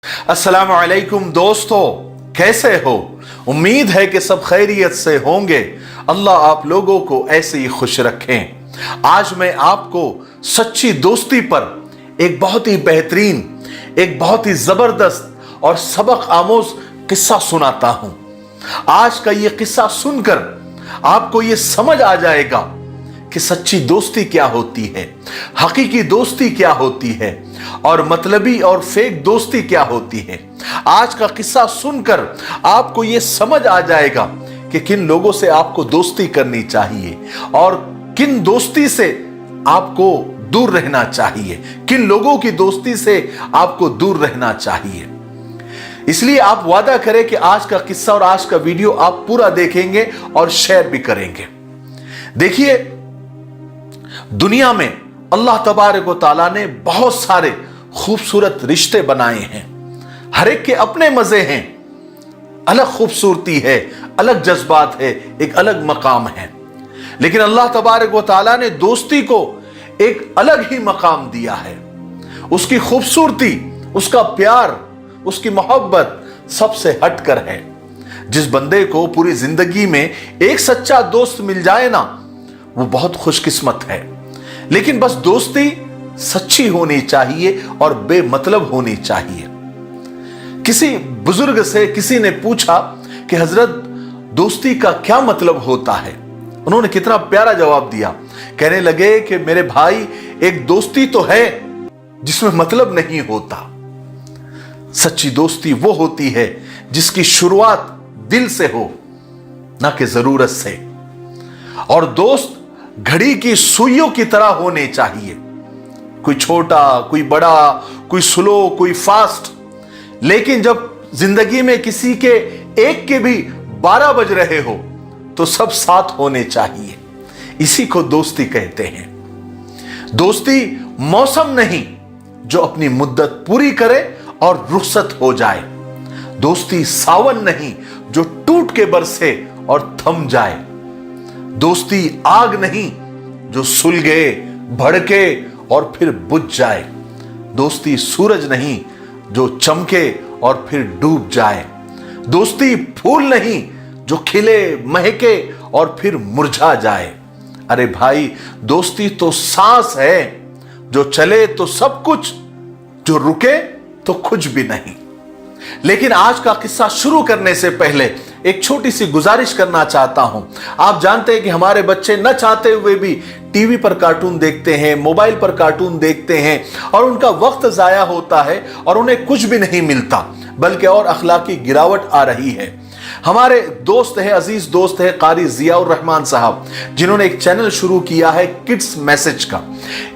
अस्सलाम वालेकुम दोस्तों, कैसे हो? उम्मीद है कि सब खैरियत से होंगे। अल्लाह आप लोगों को ऐसे ही खुश रखें। आज मैं आपको सच्ची दोस्ती पर एक बहुत ही बेहतरीन, एक बहुत ही जबरदस्त और सबक आमोज किस्सा सुनाता हूं। आज का यह किस्सा सुनकर आपको यह समझ आ जाएगा कि सच्ची दोस्ती क्या होती है, हकीकी दोस्ती क्या होती है और मतलबी और फेक दोस्ती क्या होती है। आज का किस्सा सुनकर आपको यह समझ आ जाएगा कि किन लोगों से आपको दोस्ती करनी चाहिए और किन दोस्ती से आपको दूर रहना चाहिए, किन लोगों की दोस्ती से आपको दूर रहना चाहिए। इसलिए आप वादा करें कि आज का किस्सा और आज का वीडियो आप पूरा देखेंगे और शेयर भी करेंगे। देखिए, दुनिया में अल्लाह तबारक व तआला ने बहुत सारे खूबसूरत रिश्ते बनाए हैं। हर एक के अपने मजे हैं, अलग खूबसूरती है, अलग जज्बात है, एक अलग मकाम है। लेकिन अल्लाह तबारक व तआला ने दोस्ती को एक अलग ही मकाम दिया है। उसकी खूबसूरती, उसका प्यार, उसकी मोहब्बत सबसे हटकर है। जिस बंदे को पूरी जिंदगी में एक सच्चा दोस्त मिल जाए ना, वो बहुत खुशकिस्मत है। लेकिन बस दोस्ती सच्ची होनी चाहिए और बेमतलब होनी चाहिए। किसी बुजुर्ग से किसी ने पूछा कि हजरत, दोस्ती का क्या मतलब होता है? उन्होंने कितना प्यारा जवाब दिया। कहने लगे कि मेरे भाई, एक दोस्ती तो है जिसमें मतलब नहीं होता। सच्ची दोस्ती वो होती है जिसकी शुरुआत दिल से हो, ना कि जरूरत से। और दोस्त घड़ी की सुइयों की तरह होने चाहिए, कोई छोटा, कोई बड़ा, कोई स्लो, कोई फास्ट। लेकिन जब जिंदगी में किसी के एक के भी 12 बज रहे हो तो सब साथ होने चाहिए। इसी को दोस्ती कहते हैं। दोस्ती मौसम नहीं जो अपनी मुद्दत पूरी करे और रुखसत हो जाए। दोस्ती सावन नहीं जो टूट के बरसे और थम जाए। दोस्ती आग नहीं जो सुलगे, भड़के और फिर बुझ जाए। दोस्ती सूरज नहीं जो चमके और फिर डूब जाए। दोस्ती फूल नहीं जो खिले, महके और फिर मुरझा जाए। अरे भाई, दोस्ती तो सांस है जो चले तो सब कुछ, जो रुके तो कुछ भी नहीं। लेकिन आज का किस्सा शुरू करने से पहले एक छोटी सी गुजारिश करना चाहता हूं। आप जानते हैं कि हमारे बच्चे न चाहते हुए भी टीवी पर कार्टून देखते हैं, मोबाइल पर कार्टून देखते हैं और उनका वक्त जाया होता है और उन्हें कुछ भी नहीं मिलता, बल्कि और अखलाकी गिरावट आ रही है। हमारे दोस्त है, अजीज दोस्त है कारी जियाउर रहमान साहब, जिन्होंने एक चैनल शुरू किया है किड्स मैसेज का।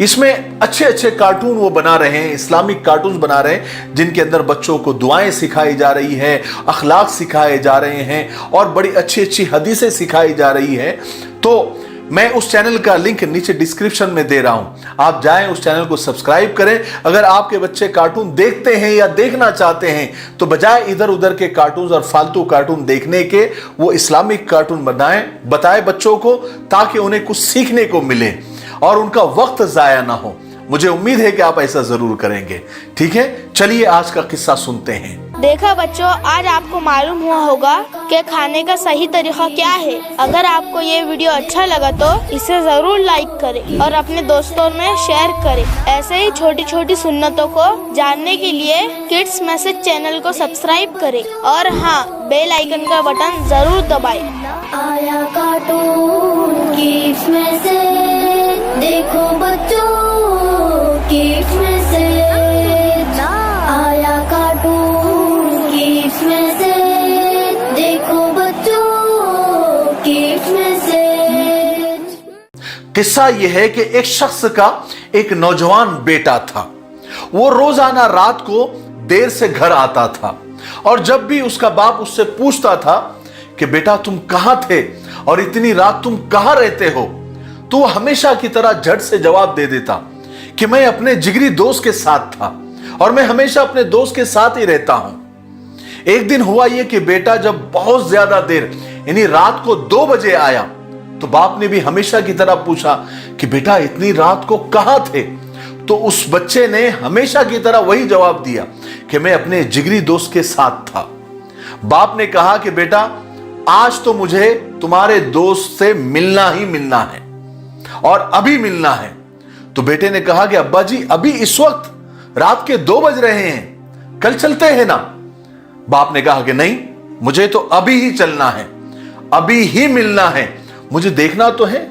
इसमें अच्छे अच्छे कार्टून वो बना रहे हैं, इस्लामिक कार्टून बना रहे हैं, जिनके अंदर बच्चों को दुआएं सिखाई जा रही है, अखलाक सिखाए जा रहे हैं और बड़ी अच्छी अच्छी हदीसें सिखाई जा रही है। तो मैं उस चैनल का लिंक नीचे डिस्क्रिप्शन में दे रहा हूं, आप जाएं उस चैनल को सब्सक्राइब करें। अगर आपके बच्चे कार्टून देखते हैं या देखना चाहते हैं तो बजाय इधर उधर के कार्टून और फालतू कार्टून देखने के, वो इस्लामिक कार्टून बताएं बच्चों को, ताकि उन्हें कुछ सीखने को मिले और उनका वक्त जाया ना हो। मुझे उम्मीद है कि आप ऐसा जरूर करेंगे। ठीक है, चलिए आज का किस्सा सुनते हैं। देखा बच्चों, आज आपको मालूम हुआ होगा कि खाने का सही तरीका क्या है। अगर आपको ये वीडियो अच्छा लगा तो इसे जरूर लाइक करें और अपने दोस्तों में शेयर करें। ऐसे ही छोटी छोटी सुन्नतों को जानने के लिए किड्स मैसेज चैनल को सब्सक्राइब करें और हाँ, बेल आइकन का बटन जरूर दबाएं। आया कार्टून किड्स मैसेज, देखो बच्चों किड्स मैसेज। आया कार्टून किड्स मैसेज, देखो बच्चों किड्स मैसेज। किस्सा यह है कि एक शख्स का एक नौजवान बेटा था। वो रोजाना रात को देर से घर आता था और जब भी उसका बाप उससे पूछता था कि बेटा तुम कहां थे और इतनी रात तुम कहां रहते हो, तो वो हमेशा की तरह झट से जवाब दे देता कि मैं अपने जिगरी दोस्त के साथ था और मैं हमेशा अपने दोस्त के साथ ही रहता हूं। एक दिन हुआ यह कि बेटा जब बहुत ज्यादा देर यानी रात को 2 बजे आया तो बाप ने भी हमेशा की तरह पूछा कि बेटा इतनी रात को कहां थे। तो उस बच्चे ने हमेशा की तरह वही जवाब दिया कि मैं अपने जिगरी दोस्त के साथ था। बाप ने कहा कि बेटा आज तो मुझे तुम्हारे दोस्त से मिलना ही मिलना है और अभी मिलना है। तो बेटे ने कहा कि अब्बा जी अभी इस वक्त रात के 2 बज रहे हैं, कल चलते हैं ना। बाप ने कहा कि नहीं, मुझे तो अभी ही चलना है, अभी ही मिलना है। मुझे देखना तो है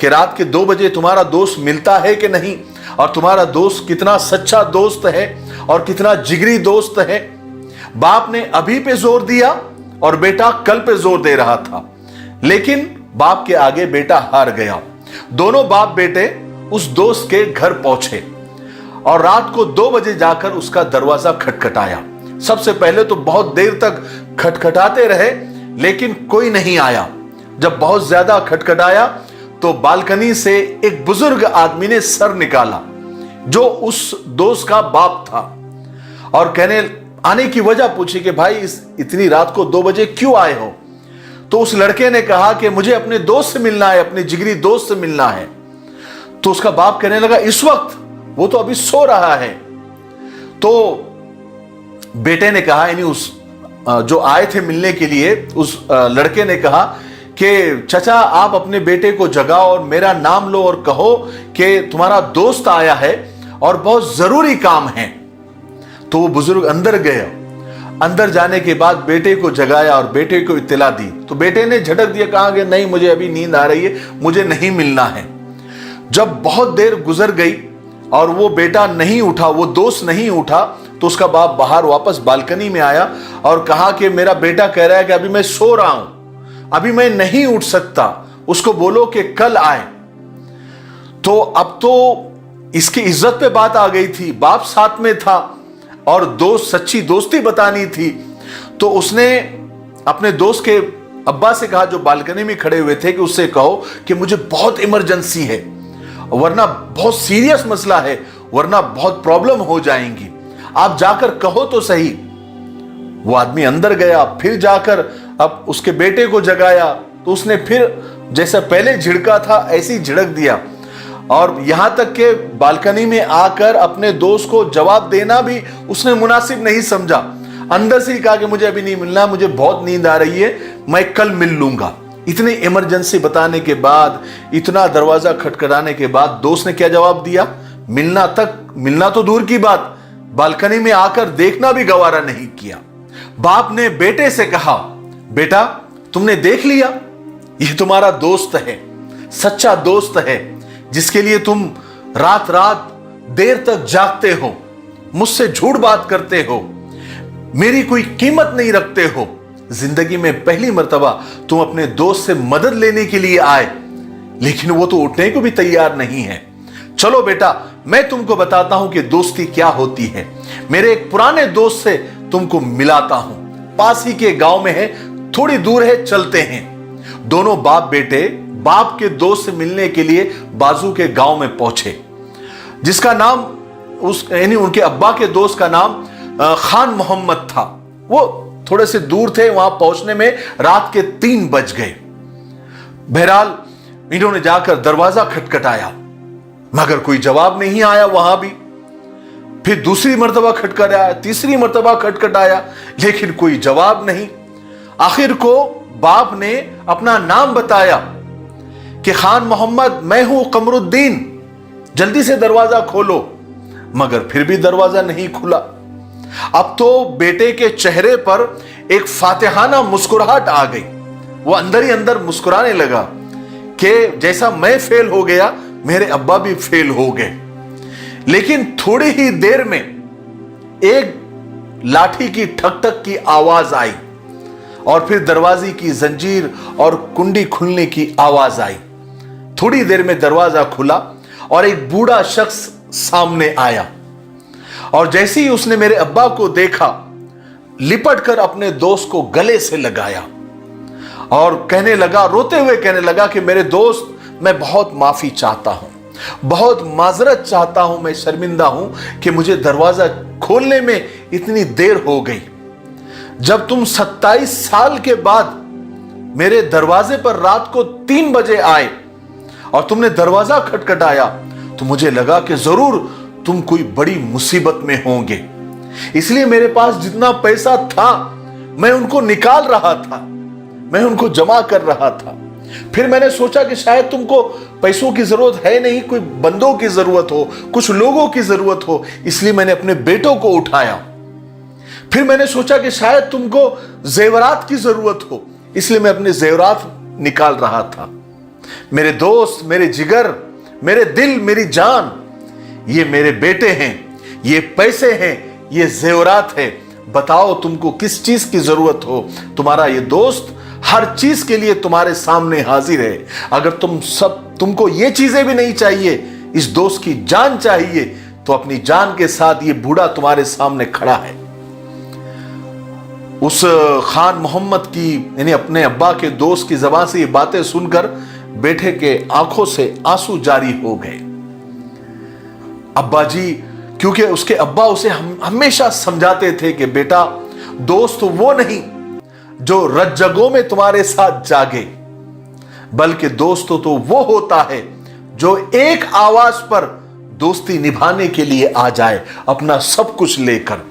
कि रात के 2 बजे तुम्हारा दोस्त मिलता है कि नहीं, और तुम्हारा दोस्त कितना सच्चा दोस्त है और कितना जिगरी दोस्त है। बाप ने अभी पे जोर दिया और बेटा कल पे जोर दे रहा था, लेकिन बाप के आगे बेटा हार गया। दोनों बाप बेटे उस दोस्त के घर पहुंचे और रात को 2 बजे जाकर उसका दरवाजा खटखटाया। सबसे पहले तो बहुत देर तक खटखटाते रहे, लेकिन कोई नहीं आया। जब बहुत ज्यादा खटखटाया तो बालकनी से एक बुजुर्ग आदमी ने सर निकाला, जो उस दोस्त का बाप था, और आने की वजह पूछी कि भाई इतनी रात को 2 बजे क्यों आए हो। तो उस लड़के ने कहा कि मुझे अपने दोस्त से मिलना है, अपने जिगरी दोस्त से मिलना है। तो उसका बाप कहने लगा इस वक्त, वो तो अभी सो रहा है। तो बेटे ने कहा, यानी उस जो आए थे मिलने के लिए, उस लड़के ने कहा कि चाचा आप अपने बेटे को जगाओ और मेरा नाम लो और कहो कि तुम्हारा दोस्त आया है और बहुत जरूरी काम है। तो वो बुजुर्ग अंदर गया। अंदर जाने के बाद बेटे को जगाया और बेटे को इत्तला दी। तो बेटे ने झटक दिया, कहा कि नहीं मुझे अभी नींद आ रही है, मुझे नहीं मिलना है। जब बहुत देर गुजर गई और वो बेटा नहीं उठा, वो दोस्त नहीं उठा, तो उसका बाप बाहर वापस बालकनी में आया और कहा कि मेरा बेटा कह रहा है कि अभी मैं सो रहा हूं, अभी मैं नहीं उठ सकता, उसको बोलो कि कल आए। तो अब तो इसकी इज्जत पे बात आ गई थी, बाप साथ में था और दोस्त सच्ची दोस्ती बतानी थी। तो उसने अपने दोस्त के अब्बा से कहा, जो बालकनी में खड़े हुए थे, कि उससे कहो कि मुझे बहुत इमरजेंसी है, वरना बहुत सीरियस मसला है, वरना बहुत प्रॉब्लम हो जाएंगी, आप जाकर कहो तो सही। वो आदमी अंदर गया, फिर जाकर अब उसके बेटे को जगाया, तो उसने फिर जैसा पहले झिड़का था ऐसे ही झिड़क दिया, और यहां तक के बालकनी में आकर अपने दोस्त को जवाब देना भी उसने मुनासिब नहीं समझा। अंदर से ही कहा कि मुझे अभी नहीं मिलना, मुझे बहुत नींद आ रही है, मैं कल मिल लूंगा। इतनी इमरजेंसी बताने के बाद, इतना दरवाजा खटखटाने के बाद दोस्त ने क्या जवाब दिया? मिलना तो दूर की बात, बालकनी में आकर देखना भी गवारा नहीं किया। बाप ने बेटे से कहा, बेटा तुमने देख लिया, ये तुम्हारा दोस्त है, सच्चा दोस्त है, जिसके लिए तुम रात रात देर तक जागते हो, मुझसे झूठ बात करते हो, मेरी कोई कीमत नहीं रखते हो। जिंदगी में पहली मर्तबा तुम अपने दोस्त से मदद लेने के लिए आए, लेकिन वो तो उठने को भी तैयार नहीं है। चलो बेटा मैं तुमको बताता हूं कि दोस्ती क्या होती है। मेरे एक पुराने दोस्त से तुमको मिलाता हूं, पास ही के गांव में है, थोड़ी दूर है, चलते हैं। दोनों बाप बेटे बाप के दोस्त से मिलने के लिए बाजू के गांव में पहुंचे, जिसका नाम यानी उनके अब्बा के दोस्त का नाम खान मोहम्मद था। वो थोड़े से दूर थे, वहां पहुंचने में रात के 3 बज गए। बहरहाल इन्होंने जाकर दरवाजा खटखटाया, मगर कोई जवाब नहीं आया वहां भी। फिर दूसरी मर्तबा खटखटाया, तीसरी मर्तबा खटखटाया, लेकिन कोई जवाब नहीं। आखिर को बाप ने अपना नाम बताया कि खान मोहम्मद, मैं हूं कमरुद्दीन, जल्दी से दरवाजा खोलो। मगर फिर भी दरवाजा नहीं खुला। अब तो बेटे के चेहरे पर एक फातिहाना मुस्कुराहट आ गई। वो अंदर ही अंदर मुस्कुराने लगा कि जैसा मैं फेल हो गया, मेरे अब्बा भी फेल हो गए। लेकिन थोड़ी ही देर में एक लाठी की ठक ठक की आवाज आई और फिर दरवाजे की जंजीर और कुंडी खुलने की आवाज आई। थोड़ी देर में दरवाजा खुला और एक बूढ़ा शख्स सामने आया, और जैसे ही उसने मेरे अब्बा को देखा, लिपट कर अपने दोस्त को गले से लगाया और कहने लगा, रोते हुए कहने लगा कि मेरे दोस्त, मैं बहुत माफी चाहता हूं, बहुत माजरत चाहता हूं, मैं शर्मिंदा हूं कि मुझे दरवाजा खोलने में इतनी देर हो गई। जब तुम 27 साल के बाद मेरे दरवाजे पर रात को 3 बजे आए और तुमने दरवाजा खटखटाया, तो मुझे लगा कि जरूर तुम कोई बड़ी मुसीबत में होंगे। इसलिए मेरे पास जितना पैसा था मैं उनको निकाल रहा था, मैं उनको जमा कर रहा था। फिर मैंने सोचा कि शायद तुमको पैसों की जरूरत है नहीं, कोई बंदों की जरूरत हो, कुछ लोगों की जरूरत हो, इसलिए मैंने अपने बेटों को उठाया। फिर मैंने सोचा कि शायद तुमको जेवरात की जरूरत हो, इसलिए मैं अपने जेवरात निकाल रहा था। मेरे दोस्त, मेरे जिगर, मेरे दिल, मेरी जान, ये मेरे बेटे हैं, ये पैसे हैं, ये जेवरात है। बताओ तुमको किस चीज की जरूरत हो। तुम्हारा ये दोस्त हर चीज के लिए तुम्हारे सामने हाजिर है। अगर तुमको ये चीजें भी नहीं चाहिए, इस दोस्त की जान चाहिए, तो अपनी जान के साथ ये बूढ़ा तुम्हारे सामने खड़ा है। उस खान मोहम्मद की यानी अपने अब्बा के दोस्त की जबान से ये बातें सुनकर बेटे के आंखों से आंसू जारी हो गए। अब्बा जी, क्योंकि उसके अब्बा उसे हमेशा समझाते थे कि बेटा, दोस्त वो नहीं जो रज्जगों में तुम्हारे साथ जागे, बल्कि दोस्त तो वो होता है जो एक आवाज पर दोस्ती निभाने के लिए आ जाए, अपना सब कुछ लेकर।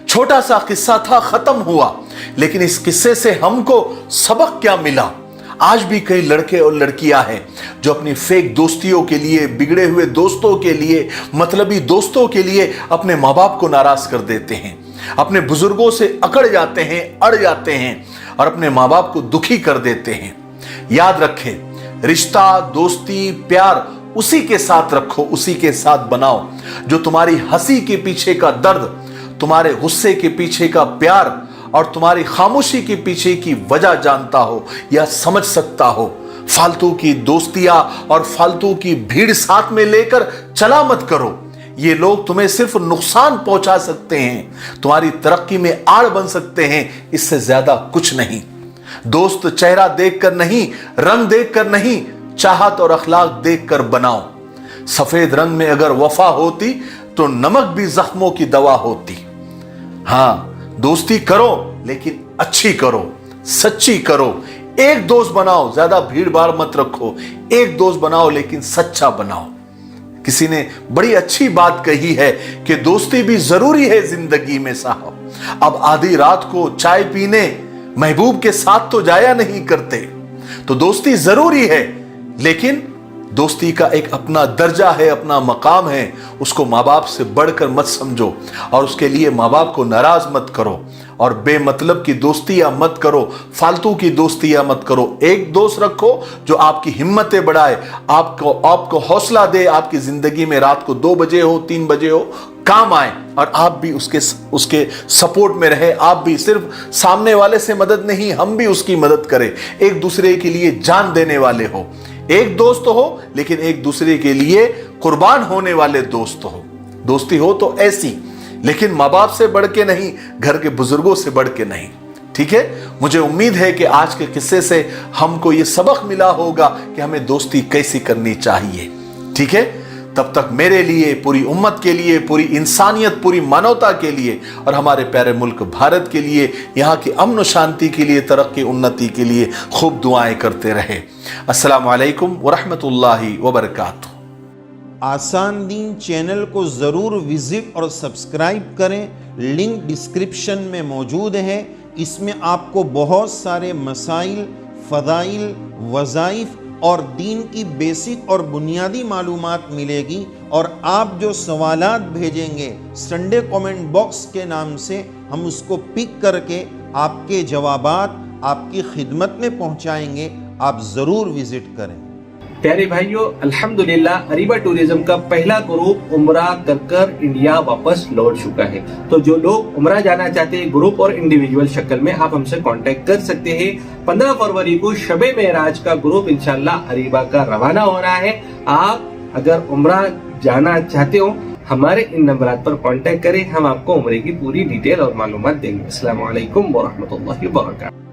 छोटा सा किस्सा था, खत्म हुआ, लेकिन इस किस्से से हमको सबक क्या मिला। आज भी कई लड़के और लड़कियां हैं जो अपनी फेक दोस्तियों के लिए, बिगड़े हुए दोस्तों के लिए, मतलबी दोस्तों के लिए अपने माँ बाप को नाराज कर देते हैं, अपने बुजुर्गों से अकड़ जाते हैं, अड़ जाते हैं और अपने माँ बाप को दुखी कर देते हैं। याद रखें, रिश्ता, दोस्ती, प्यार उसी के साथ रखो, उसी के साथ बनाओ जो तुम्हारी हंसी के पीछे का दर्द, तुम्हारे गुस्से के पीछे का प्यार और तुम्हारी खामोशी के पीछे की वजह जानता हो या समझ सकता हो। फालतू की दोस्तियां और फालतू की भीड़ साथ में लेकर चला मत करो। ये लोग तुम्हें सिर्फ नुकसान पहुंचा सकते हैं, तुम्हारी तरक्की में आड़ बन सकते हैं, इससे ज्यादा कुछ नहीं। दोस्त चेहरा देखकर नहीं, रंग देखकर नहीं, चाहत और अखलाक देखकर बनाओ। सफेद रंग में अगर वफा होती तो नमक भी जख्मों की दवा होती। हां, दोस्ती करो लेकिन अच्छी करो, सच्ची करो। एक दोस्त बनाओ, ज्यादा भीड़ भाड़ मत रखो। एक दोस्त बनाओ लेकिन सच्चा बनाओ। किसी ने बड़ी अच्छी बात कही है कि दोस्ती भी जरूरी है जिंदगी में साहब। अब आधी रात को चाय पीने महबूब के साथ तो जाया नहीं करते, तो दोस्ती जरूरी है, लेकिन दोस्ती का एक अपना दर्जा है, अपना मकाम है। उसको माँ बाप से बढ़कर मत समझो और उसके लिए माँ बाप को नाराज मत करो और बेमतलब की दोस्तियां मत करो, फालतू की दोस्तियां मत करो। एक दोस्त रखो जो आपकी हिम्मतें बढ़ाए, आपको हौसला दे, आपकी जिंदगी में रात को 2 बजे हो, 3 बजे हो, काम आए और आप भी उसके सपोर्ट में रहे। आप भी सिर्फ सामने वाले से मदद नहीं, हम भी उसकी मदद करें। एक दूसरे के लिए जान देने वाले हो। एक दोस्त हो लेकिन एक दूसरे के लिए कुर्बान होने वाले दोस्त हो। दोस्ती हो तो ऐसी, लेकिन माँ बाप से बढ़ के नहीं, घर के बुजुर्गों से बढ़ के नहीं। ठीक है, मुझे उम्मीद है कि आज के किस्से से हमको ये सबक मिला होगा कि हमें दोस्ती कैसी करनी चाहिए। ठीक है, तब तक मेरे लिए, पूरी उम्मत के लिए, पूरी इंसानियत, पूरी मानवता के लिए और हमारे प्यारे मुल्क भारत के लिए, यहाँ की अमन और शांति के लिए, तरक्की उन्नति के लिए खूब दुआएं करते रहे। अस्सलामु अलैकुम व रहमतुल्लाहि व बरकातुहू। आसान दीन चैनल को ज़रूर विज़िट और सब्सक्राइब करें, लिंक डिस्क्रिप्शन में मौजूद है। इसमें आपको बहुत सारे मसाइल, फ़दाइल, वज़ाइफ और दीन की बेसिक और बुनियादी मालूमात मिलेगी। और आप जो सवालात भेजेंगे संडे कमेंट बॉक्स के नाम से, हम उसको पिक करके आपके जवाबात आपकी खिदमत में पहुंचाएंगे। आप ज़रूर विज़िट करें। प्यारे भाइयों, अल्हम्दुलिल्लाह अरीबा टूरिज्म का पहला ग्रुप उम्रा कर इंडिया वापस लौट चुका है। तो जो लोग उम्रा जाना चाहते हैं ग्रुप और इंडिविजुअल शक्ल में, आप हमसे कांटेक्ट कर सकते हैं। 15 फरवरी को शबे मेराज का ग्रुप इंशाल्लाह अरीबा का रवाना हो रहा है। आप अगर उम्रा जाना चाहते हो, हमारे इन नंबरात पर कांटेक्ट करें, हम आपको उम्रे की पूरी डिटेल और मालूमात देंगे। अस्सलामु अलैकुम व रहमतुल्लाहि व बरकातुहू।